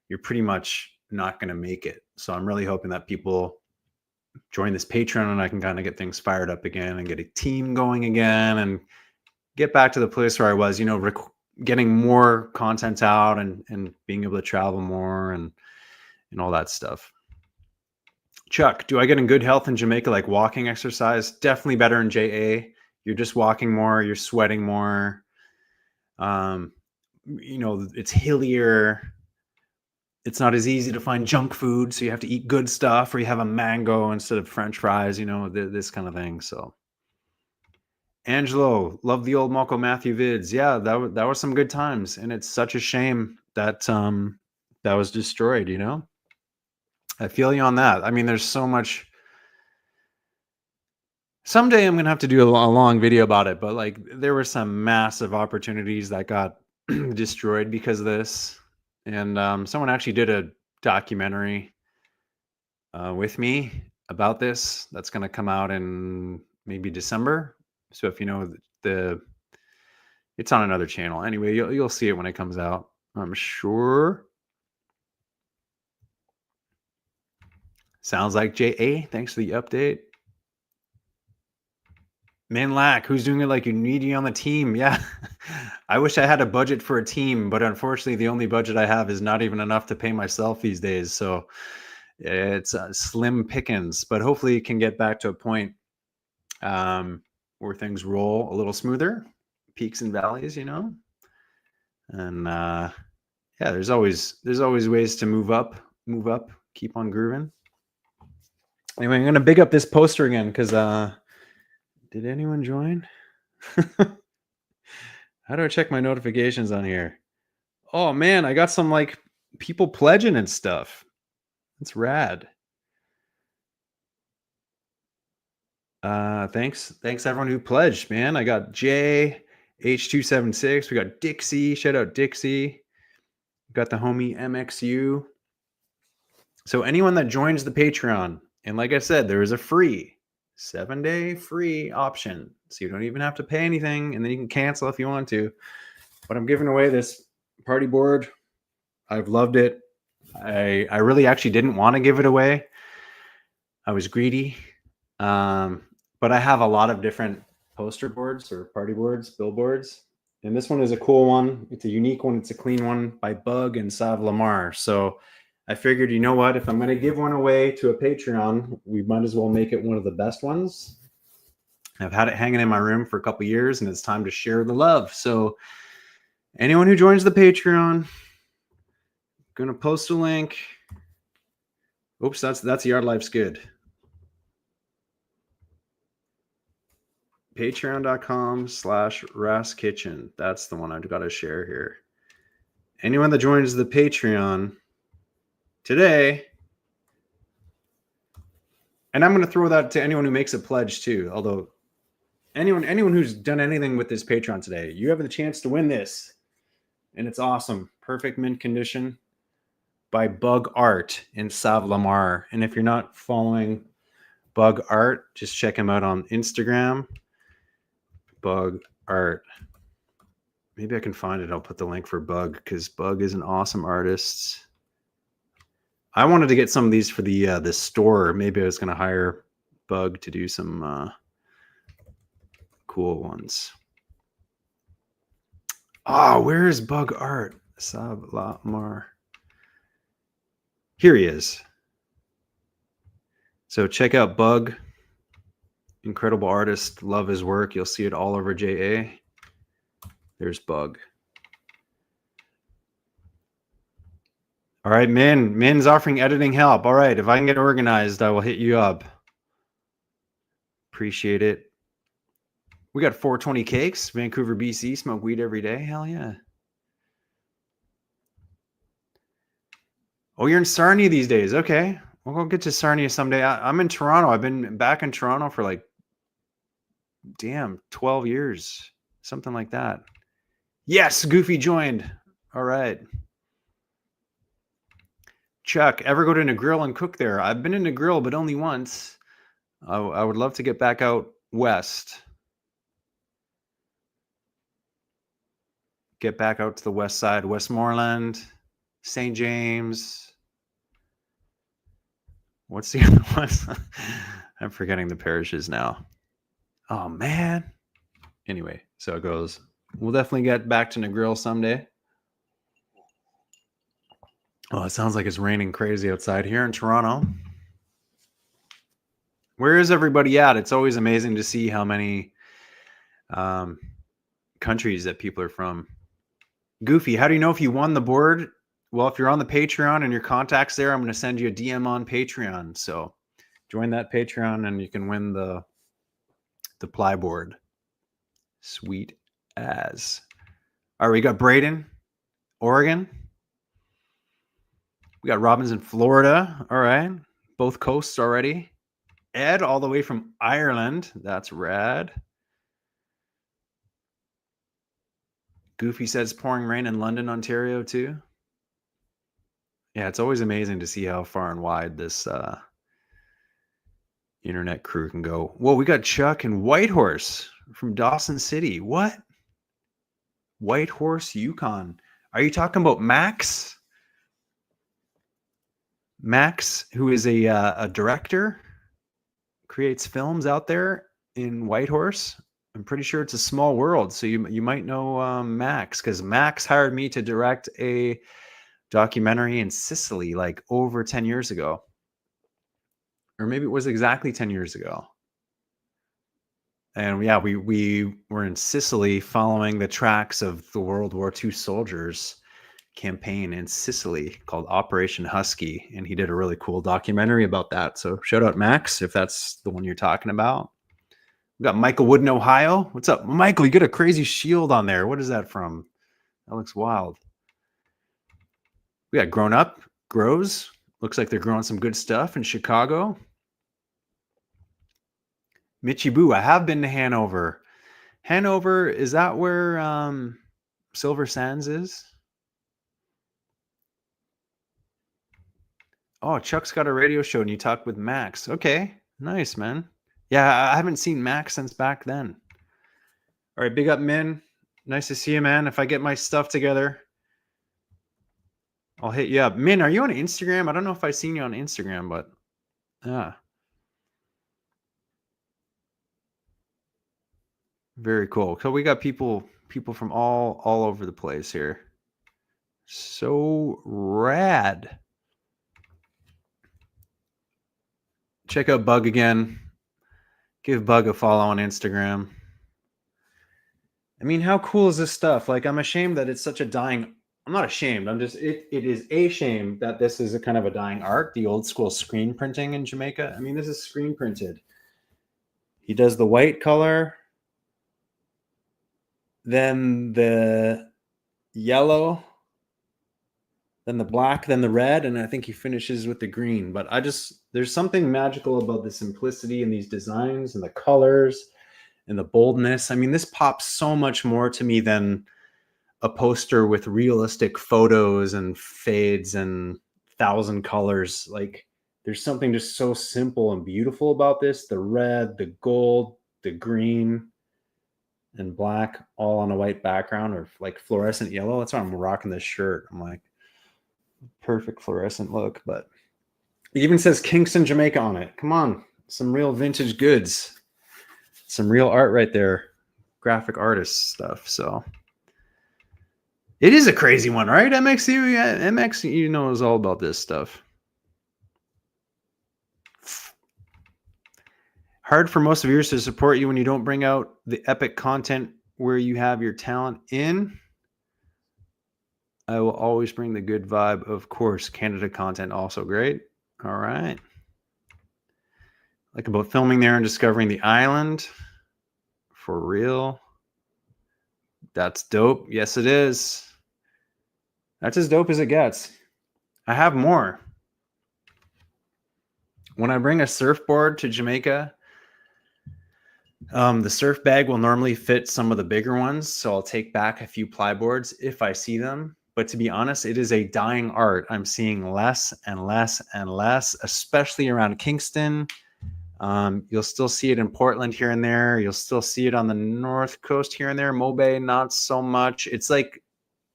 you're pretty much not going to make it. So I'm really hoping that people join this Patreon and I can kind of get things fired up again and get a team going again and get back to the place where I was, you know, getting more content out and being able to travel more and all that stuff. Chuck, do I get in good health in Jamaica, like walking exercise? Definitely better in JA. You're just walking more, you're sweating more. You know, it's hillier. It's not as easy to find junk food, so you have to eat good stuff, or you have a mango instead of French fries, you know, this kind of thing. So Angelo, love the old Malcolm Matthew vids. Yeah, that was some good times, and it's such a shame that that was destroyed, you know? I feel you on that. I mean, there's so much Someday I'm gonna have to do a long video about it, but like there were some massive opportunities that got destroyed because of this. And someone actually did a documentary with me about this that's gonna come out in maybe December. So if you know the it's on another channel. Anyway, you'll see it when it comes out, I'm sure. Sounds like JA. Thanks for the update. Manlack, who's doing it like you need you on the team? Yeah. I wish I had a budget for a team, but unfortunately, the only budget I have is not even enough to pay myself these days. So it's slim pickings, but hopefully, it can get back to a point where things roll a little smoother, peaks and valleys, you know. And yeah, there's always ways to move up, keep on grooving. Anyway, I'm gonna big up this poster again because did anyone join? How do I check my notifications on here? Oh man, I got some like people pledging and stuff. That's rad. Thanks everyone who pledged, man. I got Jay, H276, we got Dixie, shout out Dixie. We got the homie MXU. So anyone that joins the Patreon, and like I said, there is a free 7-day free option. So you don't even have to pay anything, and then you can cancel if you want to. But I'm giving away this party board. I've loved it. I really actually didn't want to give it away. I was greedy. But I have a lot of different poster boards or party boards, billboards. And this one is a cool one. It's a unique one. It's a clean one by Bug and Sav Lamar. So I figured, you know what? If I'm going to give one away to a Patreon, we might as well make it one of the best ones. I've had it hanging in my room for a couple years, and it's time to share the love. So anyone who joins the Patreon, going to post a link. Oops, that's Yard Life's Good. Patreon.com/RasKitchen. That's the one I've got to share here. Anyone that joins the Patreon today, and I'm going to throw that to anyone who makes a pledge too. Although anyone who's done anything with this Patreon today, you have the chance to win this, and it's awesome. Perfect mint condition by Bug Art in Sav Lamar. And if you're not following Bug Art, just check him out on Instagram. Bug Art. Maybe I can find it. I'll put the link for Bug because Bug is an awesome artist. I wanted to get some of these for the store. Maybe I was going to hire Bug to do some cool ones. Oh, where is Bug Art? Sav Lamar. Here he is. So check out Bug. Incredible artist. Love his work. You'll see it all over JA. There's Bug. All right, Min's offering editing help. All right, if I can get organized, I will hit you up. Appreciate it. We got 420 cakes, Vancouver, BC. Smoke weed every day. Hell yeah. Oh, you're in Sarnia these days. Okay. We'll go get to Sarnia someday. I'm in Toronto. I've been back in Toronto for like, 12 years. Something like that. Yes, Goofy joined. All right. Chuck, ever go to Negril and cook there? I've been in Negril, but only once. I would love to get back out west. Get back out to the west side, Westmoreland, St. James. What's the other one? I'm forgetting the parishes now. Oh, man. Anyway, so it goes. We'll definitely get back to Negril someday. Oh, it sounds like it's raining crazy outside here in Toronto. Where is everybody at? It's always amazing to see how many countries that people are from. Goofy, how do you know if you won the board? Well, if you're on the Patreon and your contact's there, I'm going to send you a DM on Patreon. So join that Patreon and you can win the ply board. Sweet as. All right, we got Braden, Oregon. We got Robbins in Florida. All right. Both coasts already. Ed, all the way from Ireland. That's rad. Goofy says pouring rain in London, Ontario, too. Yeah, it's always amazing to see how far and wide this internet crew can go. Whoa, we got Chuck and Whitehorse from Dawson City. What? Whitehorse, Yukon. Are you talking about Max? Max, who is a director, creates films out there in Whitehorse. I'm pretty sure it's a small world, so you might know Max, because Max hired me to direct a documentary in Sicily like over 10 years ago. Or maybe it was exactly 10 years ago. And yeah, we were in Sicily following the tracks of the World War II soldiers campaign in Sicily called Operation Husky. And he did a really cool documentary about that. So shout out Max, if that's the one you're talking about. We got Michael Wood in Ohio. What's up, Michael? You got a crazy shield on there. What is that from? That looks wild. We got Grown Up, Grows. Looks like they're growing some good stuff in Chicago. Mitchie Boo, I have been to Hanover. Hanover, is that where Silver Sands is? Oh, Chuck's got a radio show and you talk with Max. Okay, nice, man. Yeah, I haven't seen Max since back then. All right, big up, Min. Nice to see you, man. If I get my stuff together, I'll hit you up. Min, are you on Instagram? I don't know if I've seen you on Instagram, but yeah. Very cool. So we got people from all over the place here. So rad. Check out Bug again. Give Bug a follow on Instagram. I mean, how cool is this stuff? Like, I'm ashamed that it's such a dying. I'm not ashamed. I'm just, it is a shame that this is a kind of a dying art, the old school screen printing in Jamaica. I mean, this is screen printed. He does the white color, then the yellow, then the black, then the red, and I think he finishes with the green. But there's something magical about the simplicity in these designs and the colors and the boldness. I mean, this pops so much more to me than a poster with realistic photos and fades and 1,000 colors. Like, there's something just so simple and beautiful about this. The red, the gold, the green, and black, all on a white background, or like fluorescent yellow. That's why I'm rocking this shirt. I'm like, perfect fluorescent look. But it even says Kingston, Jamaica on it. Come on, some real vintage goods, some real art right there, graphic artist stuff. So it is a crazy one, right? MX, knows all about this stuff. Hard for most viewers to support you when you don't bring out the epic content where you have your talent in. I will always bring the good vibe. Of course, Canada content also great. All right. Like about filming there and discovering the island. For real. That's dope. Yes, it is. That's as dope as it gets. I have more. When I bring a surfboard to Jamaica, the surf bag will normally fit some of the bigger ones, so I'll take back a few plyboards if I see them. But to be honest, it is a dying art. I'm seeing less and less and less, especially around Kingston. You'll still see it in Portland here and there. You'll still see it on the North Coast here and there. Mobay, not so much. It's like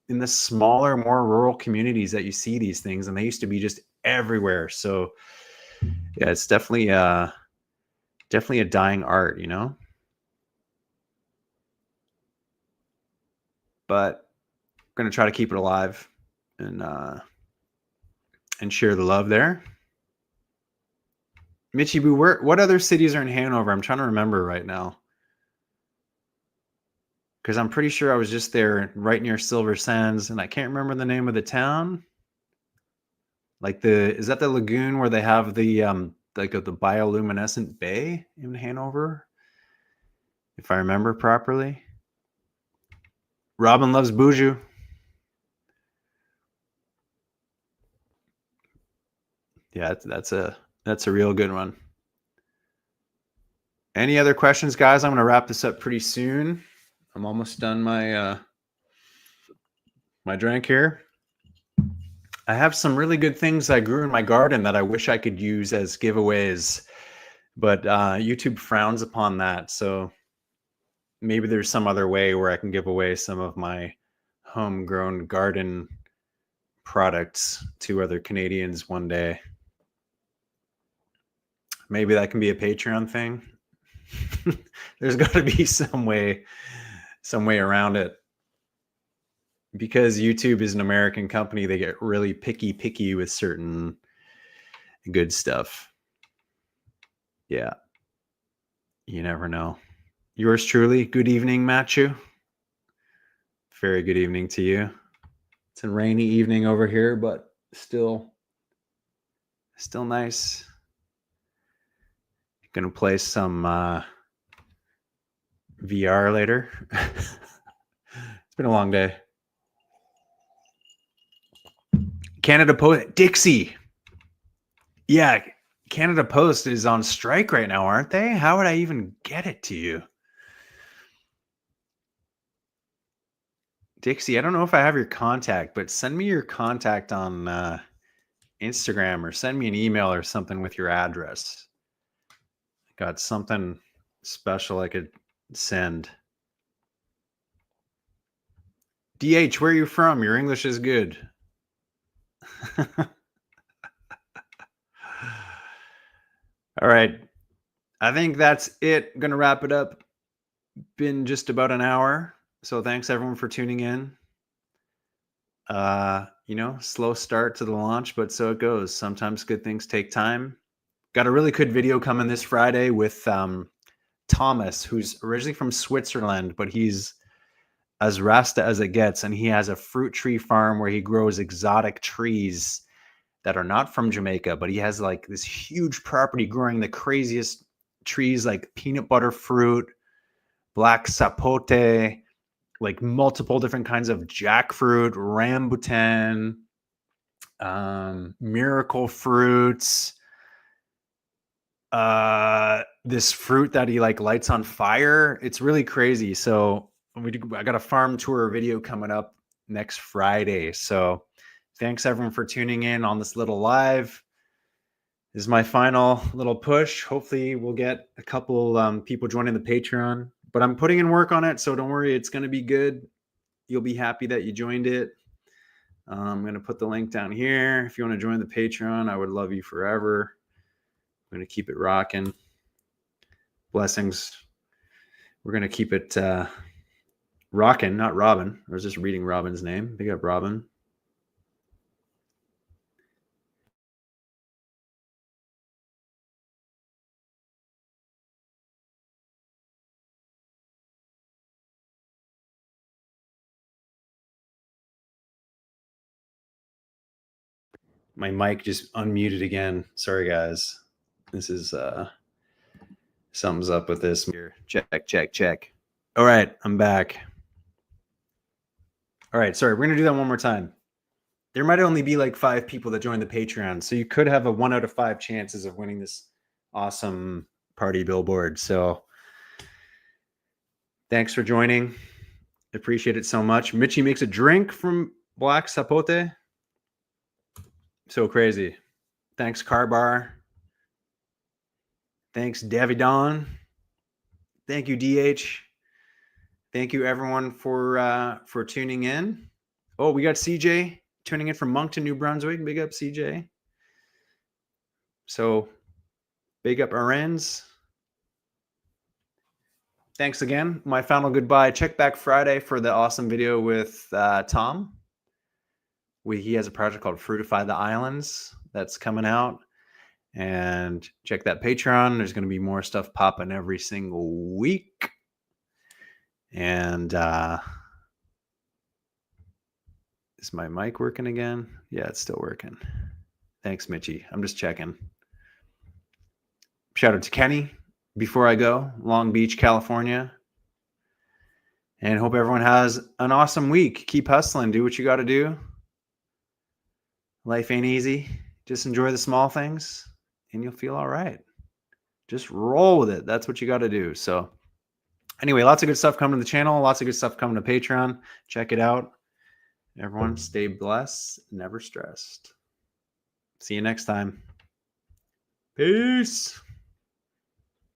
in the smaller, more rural communities that you see these things, and they used to be just everywhere. So yeah, it's definitely a dying art, you know. But I'm gonna try to keep it alive and share the love there. Mitchie Boo, what other cities are in Hanover? I'm trying to remember right now, because I'm pretty sure I was just there right near Silver Sands, and I can't remember the name of the town. Like is that the lagoon where they have the like the bioluminescent bay in Hanover, if I remember properly. Robin loves Buju. Yeah, that's a real good one. Any other questions, guys? I'm going to wrap this up pretty soon. I'm almost done my my drink here. I have some really good things I grew in my garden that I wish I could use as giveaways, but YouTube frowns upon that. So maybe there's some other way where I can give away some of my homegrown garden products to other Canadians one day. Maybe that can be a Patreon thing. There's got to be some way around it. Because YouTube is an American company, they get really picky with certain good stuff. Yeah. You never know. Yours truly, good evening, Matthew. Very good evening to you. It's a rainy evening over here, but still nice. Gonna play some VR later. It's been a long day. Canada Post, Dixie. Yeah, Canada Post is on strike right now, aren't they? How would I even get it to you? Dixie, I don't know if I have your contact, but send me your contact on Instagram or send me an email or something with your address. Got something special I could send. DH, where are you from? Your English is good. All right. I think that's it. Gonna wrap it up. Been just about an hour. So thanks everyone for tuning in. Slow start to the launch, but so it goes. Sometimes good things take time. Got a really good video coming this Friday with Thomas, who's originally from Switzerland, but he's as Rasta as it gets. And he has a fruit tree farm where he grows exotic trees that are not from Jamaica, but he has like this huge property growing the craziest trees like peanut butter fruit, black sapote, like multiple different kinds of jackfruit, rambutan, miracle fruits, this fruit that he like lights on fire. It's really crazy. So I got a farm tour video coming up next Friday. So thanks everyone for tuning in on this little live. This is my final little push. Hopefully we'll get a couple people joining the Patreon, but I'm putting in work on it. So don't worry, it's going to be good. You'll be happy that you joined it. I'm going to put the link down here. If you want to join the Patreon, I would love you forever. I'm going to keep it rocking. Blessings. We're going to keep it rocking, not Robin. I was just reading Robin's name. Big up, Robin. My mic just unmuted again. Sorry, guys. This is something's up with this. Check. All right, I'm back. All right, sorry. We're going to do that one more time. There might only be like 5 people that join the Patreon, so you could have a 1 out of 5 chances of winning this awesome party billboard. So thanks for joining. Appreciate it so much. Mitchie makes a drink from black sapote. So crazy. Thanks, Car Bar. Thanks, Davidon. Thank you, DH. Thank you, everyone, for tuning in. Oh, we got CJ tuning in from Moncton, New Brunswick. Big up, CJ. So, big up Arends. Thanks again. My final goodbye. Check back Friday for the awesome video with Tom. He has a project called Fruitify the Islands that's coming out. And check that Patreon. There's going to be more stuff popping every single week. And is my mic working again? Yeah, it's still working. Thanks, Mitchie. I'm just checking. Shout out to Kenny before I go, Long Beach, California. And hope everyone has an awesome week. Keep hustling. Do what you got to do. Life ain't easy. Just enjoy the small things and you'll feel all right. Just roll with it. That's what you got to do. So anyway, lots of good stuff coming to the channel. Lots of good stuff coming to Patreon. Check it out. Everyone stay blessed, never stressed. See you next time. Peace.